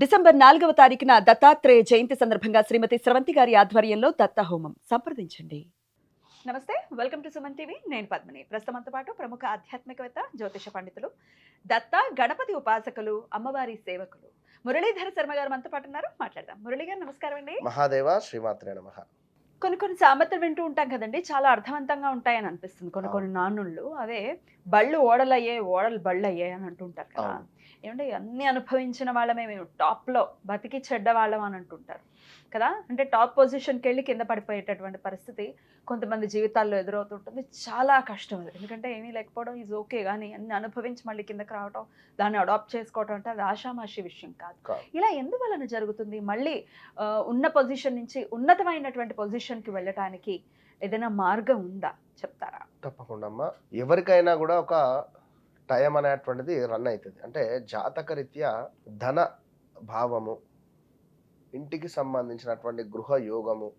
December 4వ తారీఖున దత్తాత్రేయ జయంతి సందర్భంగా శ్రీమతి స్రవంతి గారి ఆధ్వర్యంలో దత్త హోమం సంప్రదించండి. నమస్తే, వెల్కమ్ టు సుమన్ టీవీ. నేను పద్మిని. ప్రస్తుతంతో పాటు ప్రముఖ ఆధ్యాత్మికవేత్త, జ్యోతిష పండితులు, దత్త గణపతి ఉపాసకులు, అమ్మవారి సేవకులు మురళీధర శర్మ గారు మనతో పాటు ఉన్నారు. మాట్లాడదాం. మురళి గారు నమస్కారం అండి. మహాదేవ శ్రీమాత్రే నమః. కొన్ని సామెతలు వింటూ ఉంటాం కదండి, చాలా అర్థవంతంగా ఉంటాయని అనిపిస్తుంది. కొన్ని నానుళ్ళు అవే బళ్ళు ఓడలయ్యే, ఓడలు బళ్ళు అయ్యాయి అని అంటుంటారు కదా. ఏమంటే అన్ని అనుభవించిన వాళ్ళమే మేము టాప్లో బతికి చెడ్డ వాళ్ళం అని అంటుంటారు కదా. అంటే టాప్ పొజిషన్కి వెళ్ళి కింద పడిపోయేటటువంటి పరిస్థితి కొంతమంది జీవితాల్లో ఎదురవుతుంటుంది. చాలా కష్టం అది. ఎందుకంటే ఏమీ లేకపోవడం ఈజ్ ఓకే, కానీ అన్ని అనుభవించి మళ్ళీ కిందకి రావడం, దాన్ని అడాప్ట్ చేసుకోవడం అంటే అది ఆషామాషి విషయం కాదు. ఇలా ఎందువలన జరుగుతుంది? మళ్ళీ ఉన్న పొజిషన్ నుంచి ఉన్నతమైనటువంటి పొజిషన్కి వెళ్ళటానికి ఏదైనా మార్గం ఉందా, చెప్తారా? తప్పకుండా అమ్మా. ఎవరికైనా కూడా ఒక టైం అనేటువంటిది రన్ అవుతుంది. అంటే జాతకరీత్యా ధన భావము, ఇంటికి సంబంధించినటువంటి గృహ యోగము,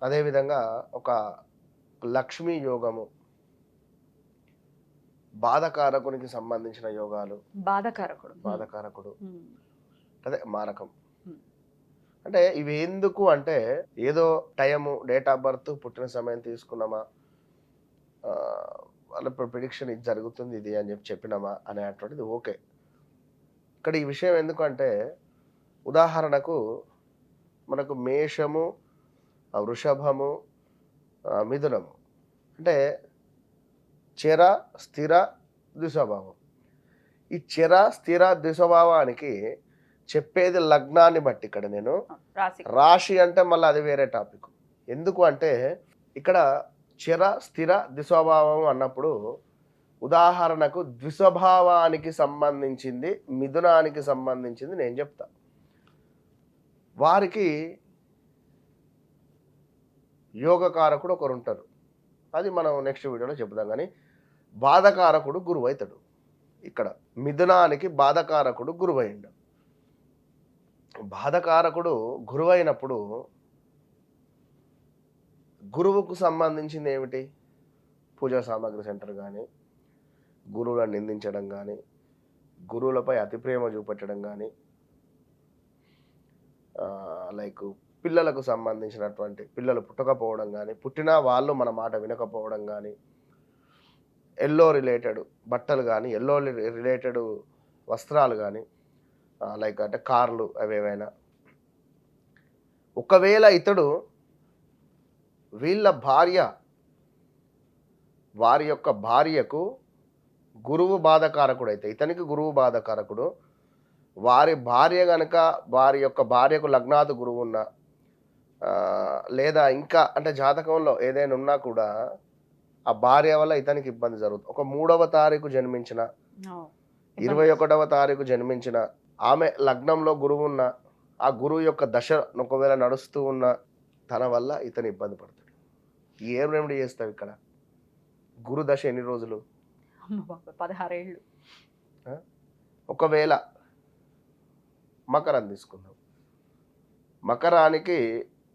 అదేవిధంగా ఒక లక్ష్మీ యోగము, బాధకారకునికి సంబంధించిన యోగాలు, బాధకారకుడు అదే మారకం. అంటే ఇవి ఎందుకు అంటే ఏదో టైము, డేట్ ఆఫ్ బర్త్, పుట్టిన సమయం తీసుకున్నామా, వాళ్ళ ప్రిడిక్షన్ ఇది జరుగుతుంది ఇది అని చెప్పినామా అనేటువంటిది ఓకే. ఇక్కడ ఈ విషయం ఎందుకంటే ఉదాహరణకు మనకు మేషము, వృషభము, మిథునము అంటే చెర, స్థిర, ద్విస్వభావం. ఈ చెర, స్థిర, ద్విస్వభావానికి చెప్పేది లగ్నాన్ని బట్టి. ఇక్కడ నేను రాశి అంటే మళ్ళీ అది వేరే టాపిక్. ఎందుకు అంటే ఇక్కడ చెర, స్థిర, ద్విస్వభావం అన్నప్పుడు ఉదాహరణకు ద్విస్వభావానికి సంబంధించింది, మిథునానికి సంబంధించింది నేను చెప్తా. వారికి యోగకారకుడు ఒకరు ఉంటారు, అది మనం నెక్స్ట్ వీడియోలో చెప్తాం. కానీ బాధకారకుడు గురువు అవుతాడు. ఇక్కడ మిథునానికి బాధకారకుడు గురువు అయిండు. బాధకారకుడు గురువు అయినప్పుడు గురువుకు సంబంధించింది ఏమిటి? పూజా సామాగ్రి సెంటర్ కానీ, గురువులను నిందించడం కానీ, గురువులపై అతి ప్రేమ చూపెట్టడం కానీ, లైక్ పిల్లలకు సంబంధించినటువంటి పిల్లలు పుట్టకపోవడం కానీ, పుట్టినా వాళ్ళు మన మాట వినకపోవడం కానీ, ఎల్లో రిలేటెడ్ బట్టలు కానీ, ఎల్లో రిలేటెడ్ వస్త్రాలు కానీ, లైక్ అంటే కార్లు అవేవైనా. ఒకవేళ ఇతడు వీళ్ళ భార్య, వారి యొక్క భార్యకు గురువు బాధకారకుడు అయితే, ఇతనికి గురువు బాధకారకుడు, వారి భార్య కనుక వారి యొక్క భార్యకు లగ్నాతు గురువు ఉన్నా, లేదా ఇంకా అంటే జాతకంలో ఏదైనా ఉన్నా కూడా ఆ భార్య వల్ల ఇతనికి ఇబ్బంది జరుగుతుంది. ఒక 3వ తారీఖు జన్మించిన, 21వ తారీఖు జన్మించిన ఆమె లగ్నంలో గురువు ఉన్న, ఆ గురువు యొక్క దశ ఒకవేళ నడుస్తూ ఉన్న తన వల్ల ఇతను ఇబ్బంది పడతాడు. ఏం రెమెడీ చేస్తావు ఇక్కడ? గురు దశ ఎన్ని రోజులు? 16 ఏళ్ళు. ఒకవేళ మకరం తీసుకుందాం. మకరానికి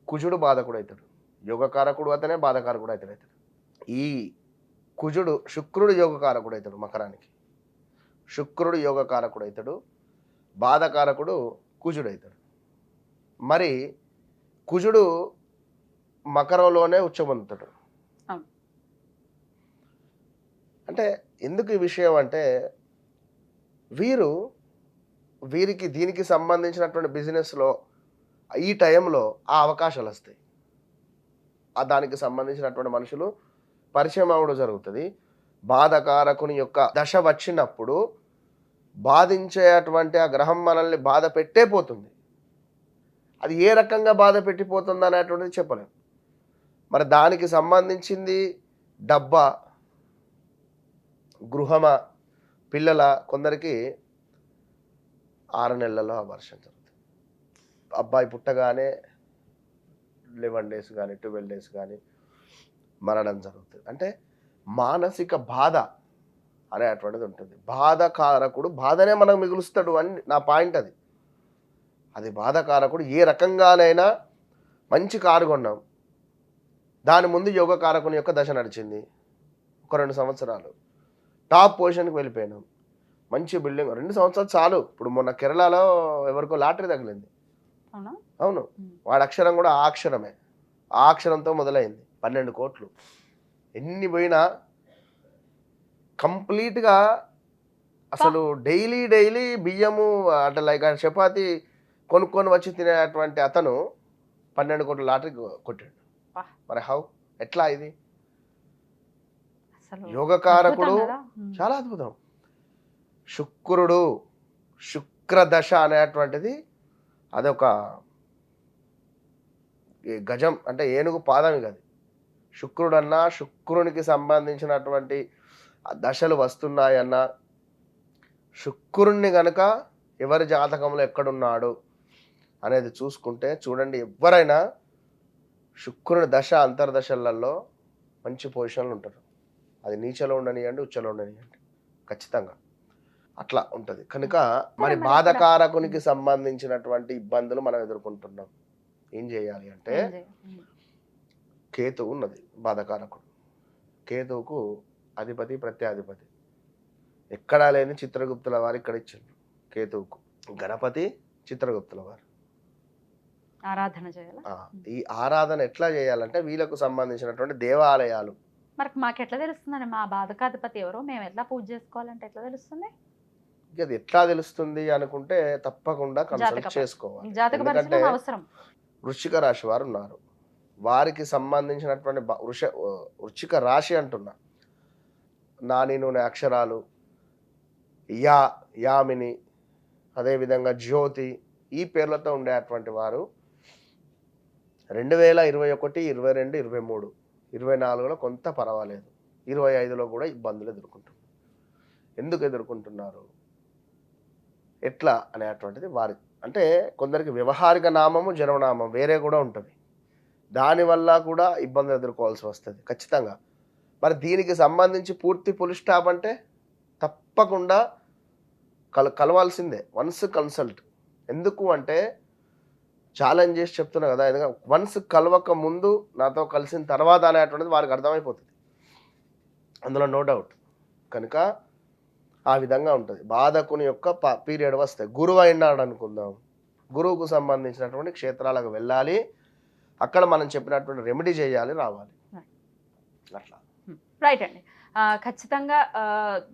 కుజుడు బాధకుడు అవుతాడు, యోగకారకుడు అతనే, బాధకారకుడు అవుతాడు. ఈ కుజుడు, శుక్రుడు యోగకారకుడు అవుతాడు మకరానికి. శుక్రుడు యోగకారకుడు అవుతాడు, బాధకారకుడు కుజుడు అవుతాడు. మరి కుజుడు మకరంలోనే ఉచ్చబొందుతాడు. అంటే ఎందుకు ఈ విషయం అంటే వీరికి దీనికి సంబంధించినటువంటి బిజినెస్లో ఈ టైంలో ఆ అవకాశాలు వస్తాయి. దానికి సంబంధించినటువంటి మనుషులు పరిచయం అవ్వడం జరుగుతుంది. బాధకారకుని యొక్క దశ వచ్చినప్పుడు బాధించేటువంటి ఆ గ్రహం మనల్ని బాధ పెట్టే పోతుంది. అది ఏ రకంగా బాధ పెట్టిపోతుంది అనేటువంటిది చెప్పలేము. మరి దానికి సంబంధించింది డబ్బా, గృహమా, పిల్లల, కొందరికి 6 నెలల్లో అబార్షన్ జరుగుతుంది. అబ్బాయి పుట్టగానే 11 days కానీ 12 days కానీ మరణం జరుగుతుంది. అంటే మానసిక బాధ అనేటువంటిది ఉంటుంది. బాధకారకుడు బాధనే మనకు మిగులుస్తాడు అని నా పాయింట్. అది బాధకారకుడు. ఏ రకంగానైనా మంచి కారు కొన్నాం, దాని ముందు యోగకారకుని యొక్క దశ నడిచింది, ఒక 2 సంవత్సరాలు టాప్ పొజిషన్కి వెళ్ళిపోయినాం. మంచి బిల్డింగ్ 2 సంవత్సరాలు చాలు. ఇప్పుడు మొన్న కేరళలో ఎవరికో లాటరీ తగిలింది. అవునా? అవును. ఉమ్. వాడి అక్షరం కూడా ఆ అక్షరమే. ఆ అక్షరంతో మొదలైంది. 12 కోట్లు. ఎన్ని పోయినా కంప్లీట్‌గా అసలు డైలీ బియ్యము అంటే లైక్ చపాతీ కొనుక్కొని వచ్చి తినేటువంటి అతను 12 కోట్ల లాటరీ కొట్టాడు. వా. మరి హౌ? ఎట్లా ఇది? అసలు యోగకారకుడు అద్భుతం కదా. చాలా అద్భుతం. శుక్రుడు, శుక్రదశ అనేటువంటిది అదొక గజం అంటే ఏనుగు పాదం కాదు. శుక్రుడన్నా శుక్రునికి సంబంధించినటువంటి దశలు వస్తున్నాయన్నా శుక్రుణ్ణి గనక ఎవరి జాతకంలో ఎక్కడున్నాడు అనేది చూసుకుంటే చూడండి, ఎవరైనా శుక్రుని దశ అంతర్దశలలో మంచి పొజిషన్లు ఉంటారు. అది నీచలో ఉండనియండి, ఉచ్చలో ఉండనియండి, ఖచ్చితంగా అట్లా ఉంటుంది. కనుక మరి బాధకారకునికి సంబంధించినటువంటి ఇబ్బందులు మనం ఎదుర్కొంటున్నాం. ఏం చేయాలి అంటే కేతువు ఉన్నది బాధకారకుడు. కేతువుకు అధిపతి ప్రత్యాధిపతి ఎక్కడా లేని చిత్రగుప్తుల వారు ఇక్కడ ఇచ్చారు కేతువుకు. గణపతి చిత్రగుప్తుల వారు ఆరాధన చేయాలి. ఈ ఆరాధన ఎట్లా చేయాలంటే వీళ్ళకు సంబంధించినటువంటి దేవాలయాలు. మరి మాకు ఎట్లా తెలుస్తుందండి మా బాధకాధిపతి ఎవరో, మేము ఎట్లా పూజ చేసుకోవాలంటే ఎట్లా తెలుస్తుంది? ఇక అది ఎట్లా తెలుస్తుంది అనుకుంటే తప్పకుండా కన్సల్ట్ చేసుకోవాలి. జాతక ఎందుకంటే పరిశీలన అవసరం. వృశ్చిక రాశి వారు ఉన్నారు, వారికి సంబంధించినటువంటి వృశ్చిక రాశి అంటున్నా నాని నూనె అక్షరాలు యామిని, అదేవిధంగా జ్యోతి, ఈ పేర్లతో ఉండేటువంటి వారు 2021, 22, 23, 24లో కొంత పర్వాలేదు, 25లో కూడా ఇబ్బందులు ఎదుర్కొంటున్నారు. ఎందుకు ఎదుర్కొంటున్నారు, ఎట్లా అనేటువంటిది వారి అంటే కొందరికి వ్యవహారిక నామము జన్మనామం వేరే కూడా ఉంటుంది. దానివల్ల కూడా ఇబ్బందులు ఎదుర్కోవాల్సి వస్తుంది ఖచ్చితంగా. మరి దీనికి సంబంధించి పూర్తి ఫుల్ స్టాప్ అంటే తప్పకుండా కలవాల్సిందే. Once consult. ఎందుకు అంటే ఛాలెంజ్ చేసి చెప్తున్నా కదా, ఎందుకంటే వన్స్ కలవక ముందు నాతో కలిసిన తర్వాత అనేటువంటిది వారికి అర్థమైపోతుంది, అందులో నో డౌట్. కనుక ఆ విధంగా ఉంటుంది. బాధకుని యొక్క పీరియడ్ వస్తాయి. గురువు అయినాడు అనుకుందాం, గురువుకు సంబంధించినటువంటి క్షేత్రాలకు వెళ్ళాలి, అక్కడ మనం చెప్పినటువంటి రెమెడీ చేయాలి, రావాలి. అట్లా రైట్ అండి. ఖచ్చితంగా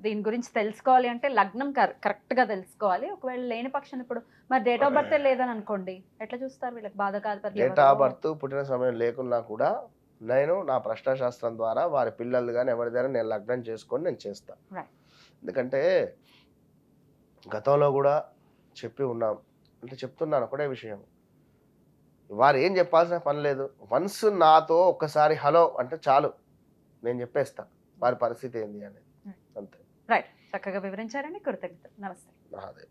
దీని గురించి తెలుసుకోవాలి అంటే లగ్నం కరెక్ట్గా తెలుసుకోవాలి. ఒకవేళ లేని పక్షం ఇప్పుడు మరి డేట్ ఆఫ్ బర్త్ లేదని అనుకోండి, ఎట్లా చూస్తారు వీళ్ళకి బాధకాధిపతి? డేట్ ఆఫ్ బర్త్ పుట్టిన సమయం లేకున్నా కూడా నేను నా ప్రశ్నశాస్త్రం ద్వారా వారి పిల్లలు కానీ ఎవరిదైనా నేను లగ్నం చేసుకొని నేను చేస్తాను. ఎందుకంటే గతంలో కూడా చెప్పి ఉన్నాం, అంటే చెప్తున్నాను ఒకటే విషయం, వారు ఏం చెప్పాల్సిన పని లేదు. వన్స్ నాతో ఒక్కసారి హలో అంటే చాలు, నేను చెప్పేస్తాను వారి పరిస్థితి ఏంది అనేది, అంతే. రైట్, చక్కగా వివరించారండి, కృతజ్ఞతలు. నమస్తే. అదే.